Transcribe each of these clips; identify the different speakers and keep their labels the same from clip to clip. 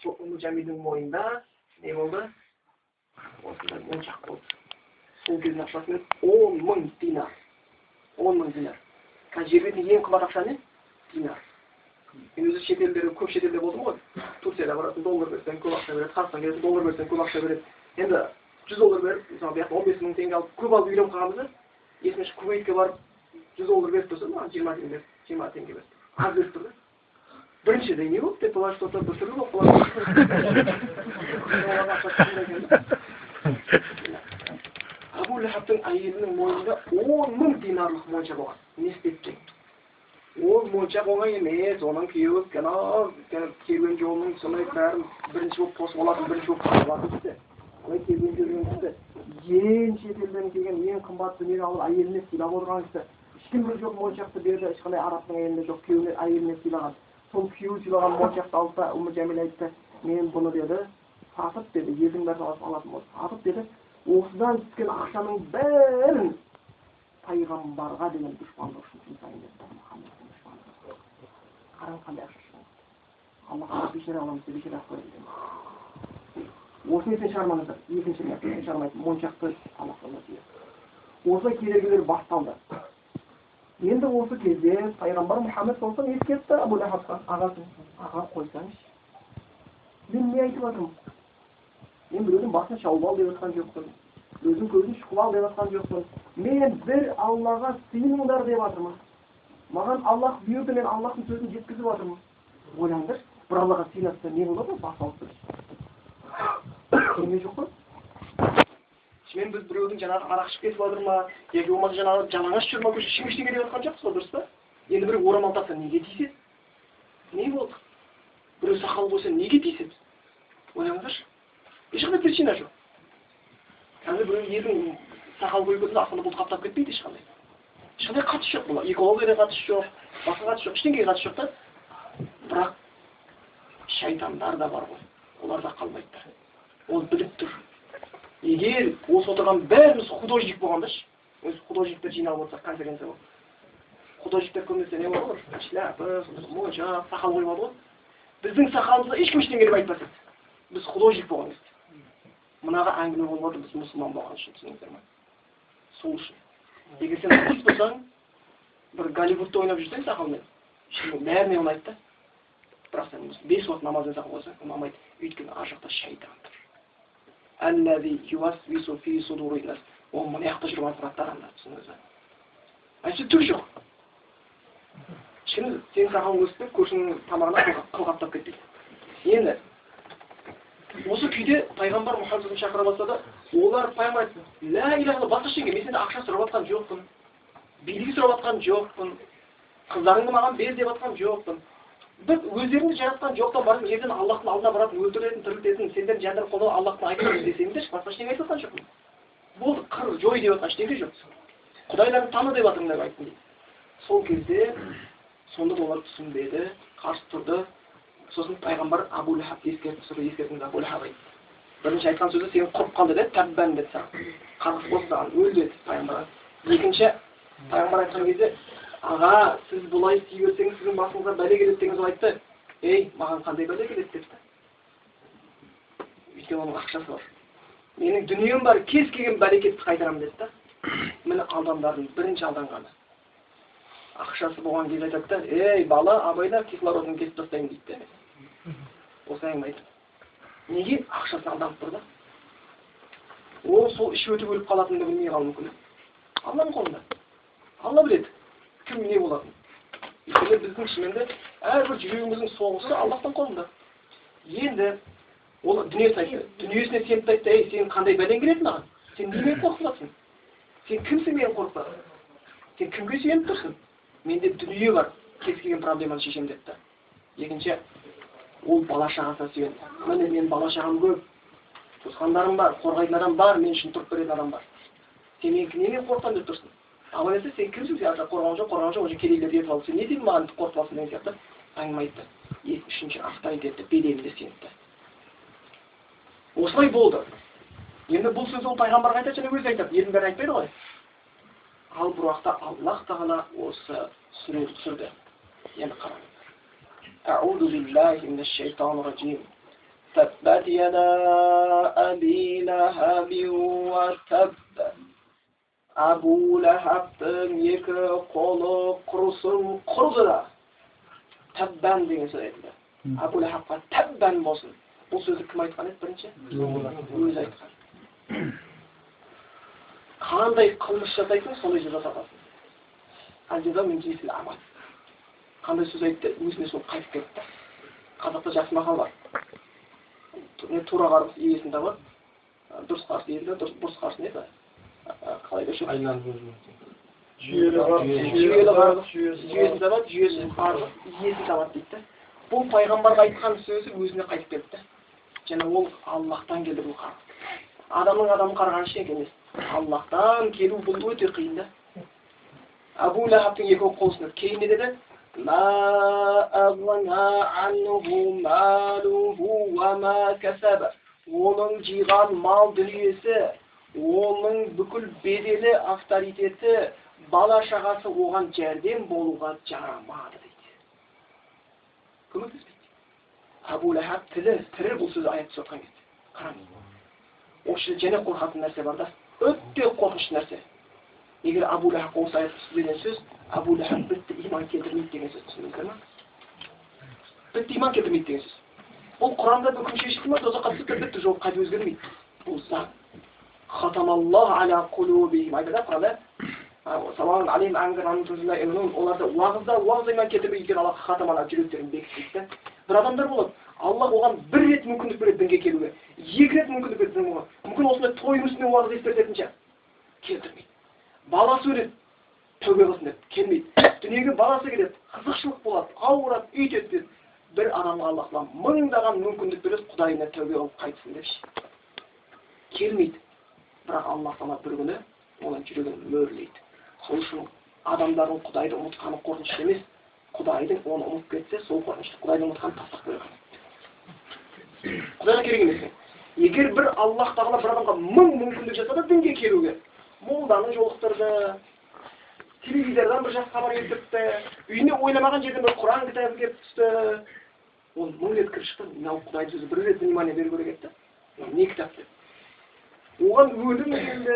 Speaker 1: Жәмилдің мойнында не болды? Осындай моншақ болды. Сол кездің ақшасымен 10.000 динар. 10.000 динар. Қазір жер бетінде ең қымбат ақша не? Динар. Мен өзі шетелдері, көп шетелде болдым ғой. Турцияда баратын доллар берсең көп ақша береді, Қазақстанға келетін доллар берсең көп ақша береді. Енді 100 доллар беріп, мысалы бұяқта 15.000 теңге алып көп алып үйреніп қалғанбыз. Есімде Кувейтке барып 100 доллар беріп тұрса, маған 20 теңге берді. Аз беріп тұрды. Бірінші де не болды деп былай что-то бір түрлі болып қалады. Абу Лахабтың әйелінің мойнында 10.000 динарлық монша болған. Не істеткен? Ол моншақ оңай емес, оның күйеуі керуен жолының сондай бәрін бірінші болып қосып алатын, бірінші болып қалатын кісі. Олай керуен жүрген кісі. Ең шетелден келген ең қымбат дүниені алып әйеліне сыйлап отырған кісі. Ешкім жоқ моншақты берді, ешқандай арабтың әйелінде жоқ, күйеуіне әйеліне сыйлаған. Сол күйеуі сыйлаған моншақты алды да Умму Жәмил айтты, мен бұны деді, сатып деді, елдің бәрін алатын болды. Сатып деді, осыдан түскен ақшаның бәрін пайғамбарға деген дұшпандық үшін жұмсайын деді. Қараң қандай ақша шығады. Аллахқа бешара аламыз деп бешара қойды. Осыны естен шығармаңыздар. Екінші нәрсені шығармайды. Моншақты Аллахқа өтейді. Осылай кедергілер басталды. Енді осы кезде пайғамбар Мұхаммед болсын ескертті Абу Лахабқа, ағасын, аға қойсаңыз. Мен не айтып жатырмын? Мен біреудің басын шауып ал деп жатқан жоқпын. Өзің көзін шұқып ал деп жатқан жоқпын. Мен бір Аллаға сыйыныңдар деп жатырмын. Маған Аллах бұйырды, мен Аллахтың сөзін жеткізіп жатырмын. Ойлаңдар, бір Аллаға сыйынатса не болады? Бас алып тұрыш. Сене жоқ қой? Мен біз біреудің жаңағы арақ ішіп кетіп жатыр ма, яки болмаса жаңағы жалаңаш жүр ма, көше ештеңе деп жатқан жоқпыз ғой, дұрыс па? Енді біреу орамал тақса неге тиіседі? Не болды? Біреу сақал қойса неге тиіседі? Ойлаңдаршы. Ешқандай причина жоқ. Қазір біреу елдің сақал қойып кетсе, астында бұлт қаптап кетпейді ешқандай. Ешқандай қатысы жоқ бұл. Экологияға қатысы жоқ, басқа қатысы жоқ, ештеңеге қатысы жоқ та. Бірақ шайтандар да бар ғой. Олар да қалмайды. Ол біліп тұр. Егер осы отырған бәріміз художник болғандашы, өзі художниктер жиналып отырсақ конференция болып. Художниктер көбінесе не болады ғой? Шляпа, моншақ, сақал қойып алады ғой. Біздің сақалымызда ешкім ештеңе деп айтпас еді. Біз художник болған еді. Мынаға әңгіме болып отыр, біз мұсылман болған үшін, түсініңіздер ме? Сол үшін. Егер сен артист болсаң, бір Голливудта ойнап жүрсең сақалмен, бәріне ұнайды да. Бірақ сен 5 уақыт намазбен сақал қойсаң, ұнамайды. Өйткені ар жақта шайтан тұр. Әлләзи ювасвису фи судурин нас. Ол мына жақта жүріп атыраттағандар, түсініңіздер ме? Әйтсе түк жоқ. Ешкім сен сақалың өсіп, көршінің тамағына қылғаптап кетпейді. Енді осы күйде пайғамбар Мұхаммедті шақыра бастады. Олар пайғамбар айтты: "Ла иляха илlallah, басқа ештеңе, мен сенден ақша сұрап жатқан жоқпын. Билік сұрап жатқан жоқпын. Қыздарыңды маған бер деп жатқан жоқпын. Біз өздеріңді жаратқан жоқтан барып жерден Аллахтың алдына баратын, өлтіретін, тірілтетін, сендердің жандарын қолдап Аллахтың айтқанын десеңдер, басқа ештеңе айтып жатқан жоқпын. Болды, қыр, жой деп жатқан ештеңе жоқ. Құдайларын таны деп жатырмын деп айттым дейді." Сол кезде сонда олар түсінбеді, қарсы тұрды. Сосын пайғамбар Абу Лахабты ескертіңіз, Абу Лахаб айтты. Бірінші айтқан сөзі сен құрып қалды деді, тәббән деді саған. Қарғыс болды саған, өл деді пайғамбар. Екінші пайғамбар айтқан кезде, аға, сіз бұлай істей берсеңіз, сіздің басыңызға бәле келеді деген сөз айтты. Ей, маған қандай бәле келеді депті. Өйткені оның ақшасы бар. Менің дүнием бар, кез келген бәлекетті қайтарамын деді да. Міне адамдардың бірінші алданғаны. Ақшасы болған кезде айтады да, ей бала, абайда кислородын кесіп тастаймын дейді. Осы әңгіме айтып. Неге ақшасын алданып тұр да? Ол сол іші өтіп өліп қалатынды білмей қалуы мүмкін. Алланың қолында. Алла біледі. Кім не болатын? Өйткені біздің шынымен әрбір жүрегіміздің соғысы Аллахтың қолында. Енді ол дүниесін айтты. Дүниесіне сеніп айтты, ей, сен қандай бәлең келеді маған? Сен немен қорқытасың? Сен кімсің мені қорқытасың? Сен кімге сеніп тұрсың? Менде дүние бар, кез келген проблеманы шешем депті. Екінші, ол бала шағасына сүйенді. Міне мен бала шағам көп, туысқандарым бар, қорғайтын адам бар, мен үшін тұрып беретін адам бар. Сен немен қорқытамын деп тұрсың? Абай айтса, сен кімсің? Сен қорған жоқ, уже кедейлерді етіп алып, сен не деймін маған қорқытып алсың деген сияқты әңгіме айтты. Үшінші ақтай деді, беделінде сеніпті. Осылай болды. Енді бұл сөз ол пайғамбарға айтады және өзі айтады. Елдің бәрі айтпайды ғой. Ал бір уақытта Аллах Тағала осы сүрені түсірді. Енді қараңыздар. Аузу биллахи минаш шайтанир раджим. تبت يدا أبي لهب وتب. Abu Lahab'ın екі қолы құрысын құрды да. Таббан деген сөз айтылды. Abu Lahab'қа таббан болсын. Бұл сөзді кім айтқан еді бірінші? Өзі айтқан. Қандай қылмыс жасайсың, солай жаза сатасың. Ал-жаза мин жинсил амал. Қандай сөз айтты, өзіне сол қайтып кетті. Қазақта жақсы мақал бар. Тура қарғыс иесін табады, дұрыс қарғыс иесін, бұрыс қарғыс не еді? Қалай да
Speaker 2: Айланып өзіне.
Speaker 1: Жүйелі қарғыс, жүйесін табады, жүйесін қарғыс, иесін табады дейді. Бұл пайғамбарға айтқан сөзі өзіне қайтып кетті. Және ол Аллахтан келді бұл қарғыс. Адамның адамын қарған ештеңе емес. Аллахтан келу бұл өте қиын да. Абу Лахабтың екі қолысында кейін не деді? Ма агна анху малуху ва ма касаба. Оның жиған мал дүниесі, оның бүкіл беделі, авторитеті, бала шағасы оған жәрдем болуға жарамады дейді. Көмектеспейді. Абу Лахаб тірі бұл сөзі аятты соққан кезде. Қараңыз. Осы және қорқатын нәрсе бар да. Өте қорқынышты нәрсе. Егер Абу Лахаб осы аятты сөйлеген сөз, Абу Лахаб бітті иман келтірмейді деген сөз түсініңіздер ме? Бітті иман келтірмейді деген сөз. Бұл Құранда бүкіл шешілді ме, тозаққа түсті бітті, жоқ қайта өзгермейді. Бұл заң. Хатамаллаху аля қулубихим. Айтады Құранда, саламун алейхим анзарнам тузла имнун. Оларды уағызда иман келтірмейді екен, Аллах хатамалар жүректерін бекітті. Bir адамдар болады. Аллах оған бір рет мүмкіндік береді дінге келуге. Екі рет мүмкіндік береді дінге. Мүмкін осындай тойдың үстіне уағыз естіртетін шығар. Келтірмейді. Баласы өледі. Тәубе қылсын деп келмейді. Дүниеге баласы келеді. Қызықшылық болады. Ауырады, үйтеді деп. Bir адамға Аллах мыңдаған мүмкіндік береді, Құдайына тәубе қылып қайтсын депші. Келмейді. Бірақ Аллах Тағала бір күні оның жүрегін мөрлейді. Сол үшін адамдардың Құдайды ұмытқаны қорқынышты емес. Құдайдың оны ұмытып кетсе, сол қорқынышты Құдайдың ұмытқанын тастап қойған. Құдайға керек емес. Егер бір Аллах Тағала бір адамға мың мүмкіндік жасады дінге келуге, молданы жолықтырды, телевизордан бір жақсы хабар естіртті, үйіне ойламаған жерден бір Құран кітабы келіп түсті, ол мың рет кіріп шықты, мынау Құдайдың сөзі бір рет внимание беру керек еді. Не кітап деп. Оған өлім келді,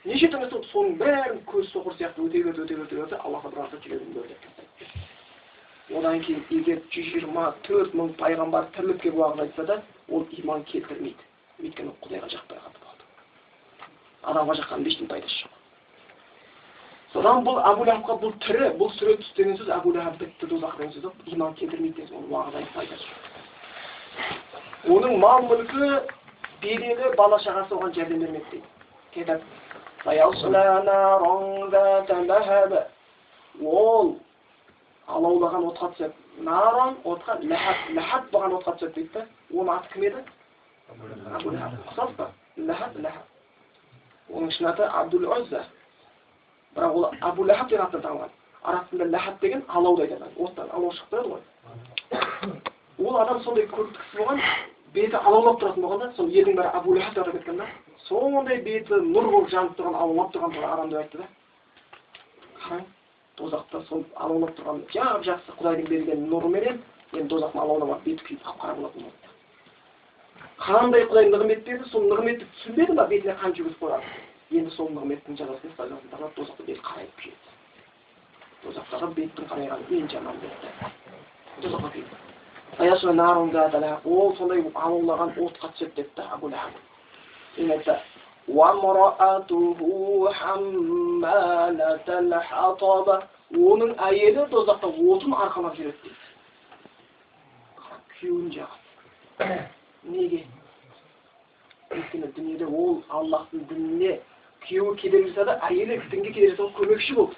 Speaker 1: неше түрлі соқ, соның бәрін көз соқыр сияқты өте берді, Аллах бір аса жүрегін бөлді. Одан кейін егер 124 мың пайғамбар тіріліп келіп уағыз айтса да, ол иман келтірмейді. Өйткені Құдайға жақпай қалды болды. Адамға жаққан ешкім пайдасы жоқ. Содан бұл Абу Лахабқа бұл тірі, бұл сүре түс деген сөз, Абу Лахаб бітті дозақ деген сөз, иман келтірмейді деген сөз, ол уағыз айтып пайдасы жоқ. Оның мал мүлкі, беделі, бала шағасы оған жәрдем бермейді дейді. Кетіп, ол алаулаған отқа түсіп, наран отқа, ләхат бұған отқа түсіп дейді. Оның аты кім еді? Абу Лахаб. Ұқсас па? Ләхат. Оның шын аты Абдул Узза. Бірақ ол Абу Лахаб деген атын тағылған. Араб тілінде ләхат деген алауды айтады. Оттан алау шығып тұрады ғой. Ол адам сондай көрікті кісі болған, беті алаулап тұратын болғанда, сол елдің бәрі Абу Лахаб деп кеткен да. Сондай беті нұр болып жанып тұрған, алаулап тұрған бір адам деп айтты да. Қараң. Тозақта сол алаулап тұрған жақсы Құдайдың берген нұрыменен енді тозақтың алаулап беті күйіп қап-қара болатын болды. Қандай Құдайдың нығмет берді, сол нығметті түсінбеді ма, бетіне қан жүргізіп қойған. Енді сол нығметтің жазасын тағалап тозақта беті қарайып күйеді. Тозақтағы беттің қарайғаны ең жаман бетті. Тозаққа күйеді. Саясына нарында дәләқ, ол сондай алаулаған отқа түседі депті Абу Лахаб. Енді айтса, оның әйелі тозақта отын арқалап жүреді дейді. Күйеуін жағады. Неге? Өйткені дүниеде ол Аллахтың дініне күйеуі кедергі жасады, әйелі дінге кедергі жасауға көмекші болды.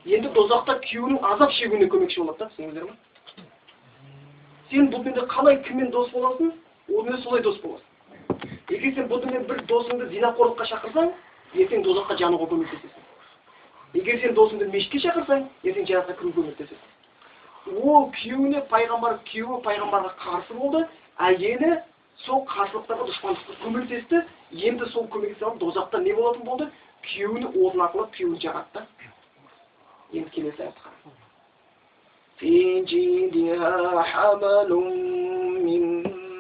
Speaker 1: Енді тозақта күйеуінің азап шегуіне көмекші болады да, түсініңіздер ме? Сен бұл дүниеде қалай кіммен дос боласың, онымен солай дос боласың. Егер сен бұл дүниеде бір досыңды зинақорлыққа шақырсаң, ертең тозаққа жануға көмектесесің. Егер сен досыңды мешітке шақырсаң, ертең жаназаға кіруге көмектесесің. Ол күйеуіне күйеуі пайғамбарға қарсы болды, әйелі сол қарсылықтарға дұшпандыққа көмектесті. Енді сол көмектесе алып тозақта не болатын болды? Күйеуіне отын арқылап күйеуін жағатты. Енді келесі аятқа. Фи жидиха хабалун мин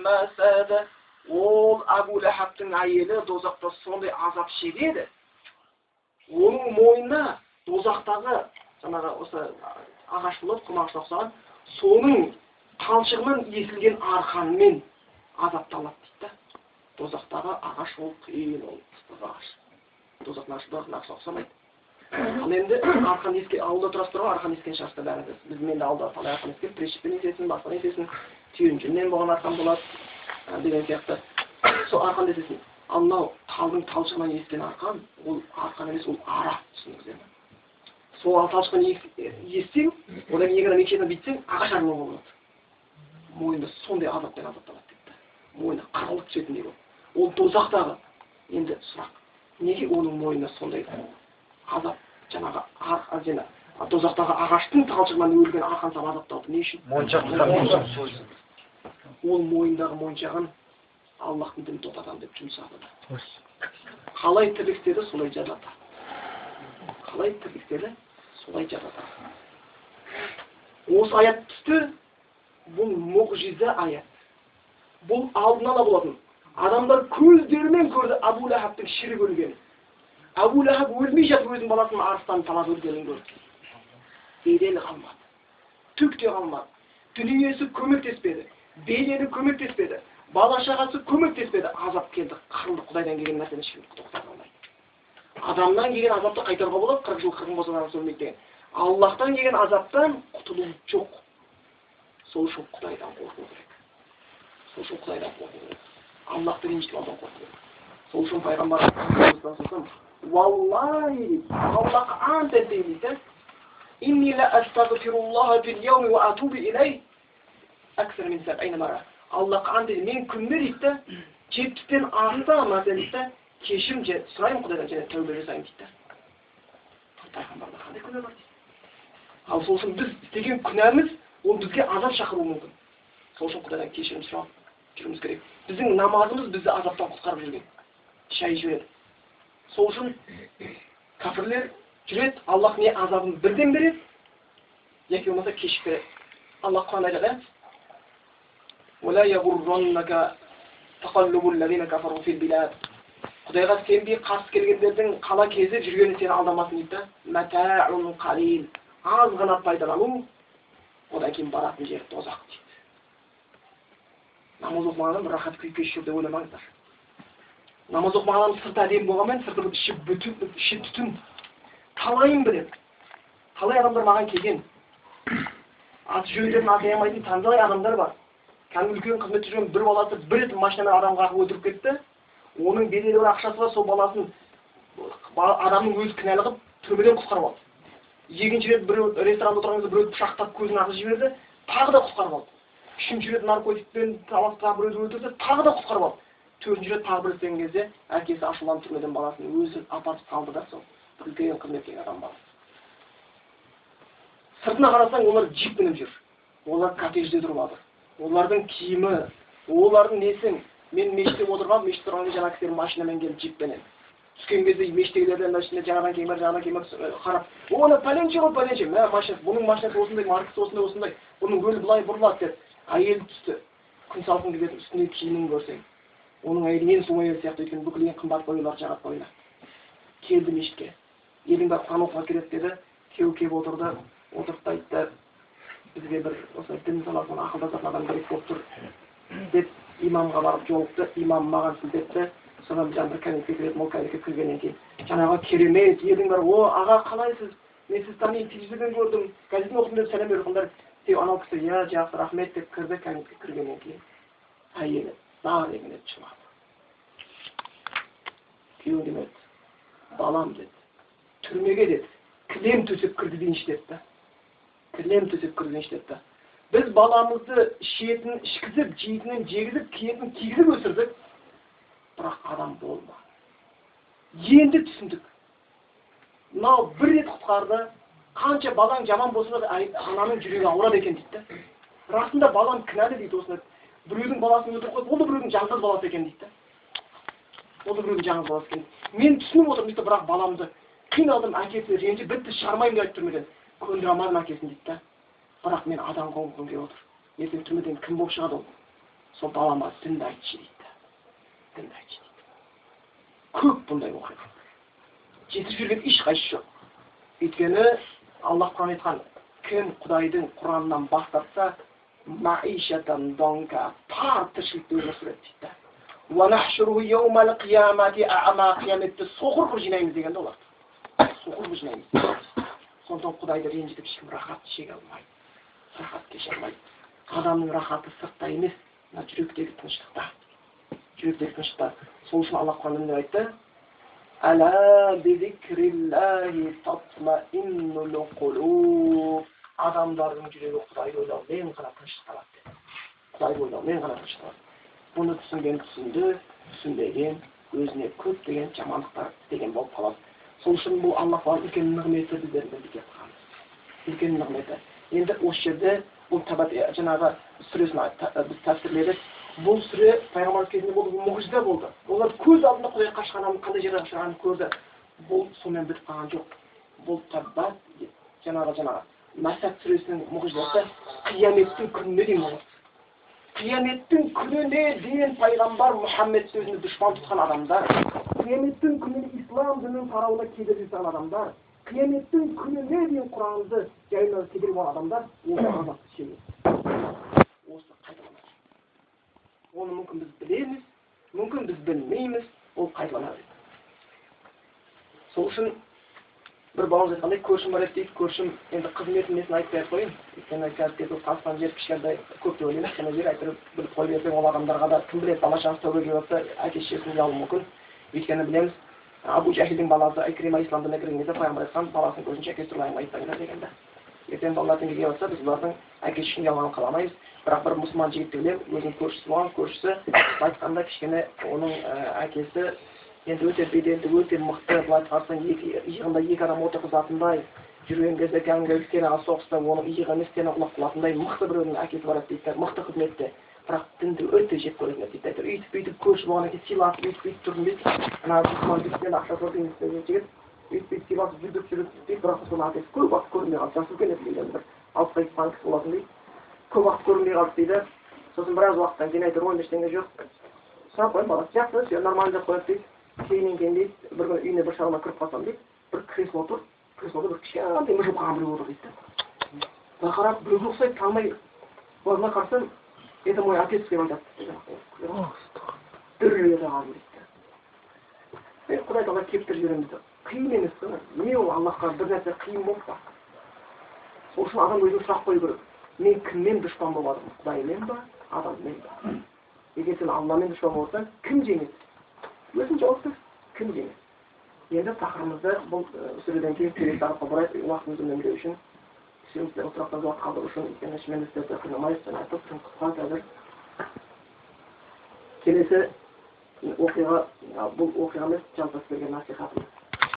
Speaker 1: masada. Ол Абу Лахабтың әйелі дозақта сондай азап шегеді. Оның мойнына дозақтағы жаңағы осы ағаш болады, құмашқа ұқсаған, соның талшығынан есілген арқанмен азапталады дейді. Дозақтағы ағаш ол қиын, ол ыстық ағаш. Дозақтың ағашқа ұқсамайды. Ал енді арқан еске ауылда тұрасыздар ғой, арқан ескен шығарсыздар бәріңіз. Біз менде ауылда талай арқан ескен, пришпен есесін, басқан есесін, түйін жүннен болған арқан болады деген сияқты. Сол арқан есесін. Ал мынау талдың талшығынан ескен арқан, ол арқан емес, ол ара, түсініңіздер ме? Сол талшығынан ессең, одан кейін екі шетінен бүйтсең, ағаш арман болады. Мойында сондай азаппен азапталады дейді. Мойны қырылып түсетіндей болады. Ол дозақтағы. Енді сұрақ, неге оның мойнына сондай азап, жаңағы дозақтағы ағаштың талшығынан өлген арқан сап азапталды? Не үшін? Ол мойындағы моншағын Аллахтың дінін тоқтатамын деп жұмсады. Қалай тірліктеді, солай жазады. Қалай тірліктеді, солай жазады. Осы аят түсті, бұл мұғжиза аят. Бұл алдын ала болатын. Адамдар көздерімен көрді Абу Лахабтың шірік өлгенін. Абу Лахаб өлмей жатып өзінің баласының арыстан талап өлгенін көрді. Беделі қалмады. Түк те қалмады. Дүниесі көмектеспеді. Беделі көмектеспеді. Бала шағасы көмектеспеді. Азап келді. Қырылды. Құдайдан келген нәрсені ешкім тоқтата алмайды. Адамнан келген азапты қайтаруға болады, 40 жыл 40 болса да өлмейді деген. Аллахтан келген азаптан құтылу жоқ. Сол үшін Құдайдан қорқу керек. Сол үшін Құдайдан қорқу керек. Аллахты ренжітіп қорқу керек. Сол үшін пайғамбар Валлахи, Аллах ант дейді. Инни ла астағфируллаха фил яуми ва атубу илей. Аксар мин 70 мара. Аллах ант дейді, мен күнде дейді, 70-тен астам дейді, кешірім сұраймын Құдайдан және тәубе жасаймын дейді. Пайғамбарда қандай күнә бар дейді. Ал сол үшін біз істеген күнәміз ол бізге азап шақыруы мүмкін. Сол үшін Құдайдан кешірім сұрап жүруіміз керек. Біздің намазымыз бізді азаптан құтқарып жүрген. Шай жібереді. Сол үшін кәпірлер жүреді, Аллах не азабын бірден береді, яки болмаса кешіктіреді. Аллах Құранда айтады: "Уала яғурраннака тақаллубул лазина кафару фил билад." Құдайға сенбей қарсы келгендердің қала кезіп жүргені сені алдамасын дейді. Матаун қалил. Аз ғана пайдалану, одан кейін баратын жер тозақ дейді. Намаз оқымағаннан бір рахат күй кешіп деп ойламаңыздар. Намаз оқымағаннан сырты әдемі болғанмен сырты іші түтін. Талайын білем. Талай адамдар маған келген. Аты жөндерін атаймайтын талай адамдар бар. Кәдімгі үлкен қызмет жүрген бір баласы бір рет машинамен адам қағып өлтіріп кетті. Оның беделі бар, ақшасы бар, сол баласын адамның өзі кінәлі қылып түрмеден құтқарып алды. Екінші рет біреу ресторанда отырған кезде біреуді пышақтап көзін ағызып жіберді, тағы да құтқарып алды. Үшінші рет наркотикпен таластырып біреуді өлтірді, тағы да құтқарып алды. Төртінші рет тағы бір істеген кезде әкесі ашуланып түрмеден баласын өзі апарып салды да сол үлкен қызметкер адам баласы. Сыртына қарасаң, олар джип мініп жүр. Олар коттеджде тұрып жатыр. Олардың киімі, олардың несін, мен мешітте отырған, мешітте тұрған жаңа кісілер машинамен келіп джиппенен. Түскен кезде мешіттегілерден машина жаңадан кемер қарап, оны пәленше ғой пәленше, машинасы, бұның машинасы осындай, маркасы осындай, бұның рөлі былай бұрылады деп. Әйел түсті. Күн салқын келеді, үстіне киімін көрсең. Оның әйелі ең сұлу әйел сияқты екен, бүкіл ең қымбат бойлар жағат бойлар. Келді мешітке. Елдің бәрі Құран оқуға келеді деді. Күйеу келіп отырды, отырып та айтты, бізге бір осы дін саласынан ақылдасатын адам керек болып тұр деп имамға барып жолықты. Имам маған сілтепті. Содан жаңа бір кәмекке кіреді, ол кәмекке кіргеннен кейін жаңағы керемет елдің бәрі: "О, аға, қалайсыз? Мен сізді танимын, телевизордан көрдім, газетін оқыдым" деп сәлем беріпсіңдер. Анау кісі: "Я, жақсы, рахмет" деп кірді. Кәмекке кіргеннен кейін әйелі бар егінет жылады. Күйеуі демеді: "Балам" деді, "түрмеге" деді, "кілем төсеп кірді дейінші" деді. Кілем төсеп кірді дейінші деді. Біз баламызды шетін ішкізіп, жейтінен жегізіп, киетін кигізіп өсірдік. Бірақ адам болма. Енді түсіндік. Мынау бір рет құтқарды. Қанша балаң жаман болса да ананың жүрегі ауырады екен дейді. Расында балам кінәлі дейді осыны. Біреудің баласын өлтіріп қойып, ол да біреудің жалғыз баласы екен дейді. Ол да біреудің жалғыз баласы екен. Мен түсініп отырмын дейді, бірақ баламды қиналдым, әкесіне ренжіп бітті, шығармаймын деп айтып түрмеден. Көндіре алмадым әкесін дейді. Бірақ мен адам қылғым келіп отыр. Ертең түрмеден кім болып шығады ол? сол балама дінді айтшы дейді. Дінді айтшы дейді. Көп бұндай оқиға. Жетіп жүрген ешқайсысы жоқ. Өйткені Аллах Құран айтқан, кім Құдайдың Құранынан бас тартса, маишатан донка тар тіршілікте өмір сүреді дейді. وَنَحْشُرُهُ يَوْمَ الْقِيَامَةِ أَعْمَى қияметті соқыр қып жинаймыз дегенде олар. Соқыр қып жинаймыз. Сондықтан Құдайды ренжітіп ешкім рахат шеге алмайды. Рахат кеше алмайды. Адамның рахаты сыртта емес, мына жүректегі тыныштықта. Жүректегі тыныштықта. Сол үшін Аллах Құранында айтты: «Ала бизикриллахи татмаиннул қулуб». Адамдардың жүрегі Құдайды ойлаумен ғана тыныштық табады деді. Құдайды ойлаумен ғана тыныштық табады. Бұны түсінген түсінді, түсінбеген өзіне көп деген жамандықтар деген болып қалады. Сол үшін бұл Аллахтың үлкен нығметі біздерді білдіріп қалған. Үлкен нығметі. Енді осы жерде бұл Табат жаңағы сүресін біз тәпсірледік. Бұл сүре пайғамбар кезінде болды, мұғжиза болды. Олар көз алдында Құдай қашқан адамның қандай жерге ұшырағанын көрді. Бұл сонымен бітіп қалған жоқ. Бұл Табат жаңағы Масад сүресінің мұғжизасы қияметтің күніне дейін болады. Қияметтің күніне дейін пайғамбар Мұхаммед сөзіне дұшпан тұтқан адамдар, қияметтің күніне ислам дінінің тарауына кедергі жасаған адамдар, қияметтің күніне дейін Құранды жайына кедергі болған адамдар, осы азапты шегеді. Осы қайталанады. Оны мүмкін біз білеміз, мүмкін біз білмейміз, ол қайталанады. Сол үшін бір бауырымыз айтқандай, көршім бар еді дейді, көршім енді қызметін несін айтпай қойын. Өйткені қазір Қазақстан жер кішкентай көп деп ойлаймын, кішкентай жер айтып біліп қойып берсең, ол адамдарға да кім біледі, бала шағасы тәубеге келіп жатса, әке-шешесін ұялуы мүмкін. Өйткені білеміз, Абу Жахилдің баласы Икрима исламдана кірген кезде пайғамбар айтқан, баласының көзінше әкесі туралы әңгіме айтпаңдар дегенде. Ертең балалар дінге келіп жатса, біз олардың әке-шешесін ұялғанын қаламаймыз. Бірақ бір мұсылман жігітті білемін, өзінің көршісі болған, көршісі айтқанда кішкене оның әкесі енді өте беделді, өте мықты, былай қарасаң иығында екі адам отырғызатындай, жүрген кезде кәдімгі стенаға соғыста оның иығы емес стенаға құлап қалатындай мықты біреудің әкесі бар еді дейді, мықты қызметте. Бірақ дінді өте жек көретін еді дейді. Өйтіп көрші болғаннан кейін сыйласып өйтіп тұрдым дейді. Ана мұсылман жігіттен ақша көрген жігіт өйтіп сыйласып жүріп дейді, бірақ соның әкесі көп уақыт көрінбей қалды. жасы үлкен еді дейді, бір 60-ға жеткен кісі болатын дейді. Көп уақыт көрінбей қалды дейді. Сосын біраз уақыттан кейін айтыр, ойын ештеңе жоқ. Сұрап қойып баласы, жақсы, все нормально деп қояды дейді. Кейіннен кейін дейді, бір күні үйіне бір шаруамен кіріп қалсам дейді, бір кресло тұр, креслода бір кішкентай мүжіп қалған біреу отыр дейді. Мен қарап, біреуге ұқсайды, танымай, орнына қарасам, это мой отец деп айтады. Дүрлей қалған дейді. Мен Құдай тағала кептіріп жіберемін дейді. Қиын емес қана. Не ол Аллахқа бір нәрсе қиын болып па? Сол үшін адам өзіне сұрақ қою керек. Мен кіммен дұшпан болып жатырмын? Құдаймен ба, адаммен ба? Егер сен Алламен дұшпан болып жатсаң, кім жеңеді? Өзің жауап бер, кім жеңеді? Енді тақырыбымызды бұл сүреден кейін келесі тақырыпқа бұрайық, уақытымызды үнемдеу үшін. Сіздердің сұрақтарыңызға жауап қалдыру үшін, өйткені шынымен сіздерді қинамайық, жаңа айтып, тым қысқа қазір. Келесі оқиға, бұл оқиға емес, жалпы сіздерге насихатым.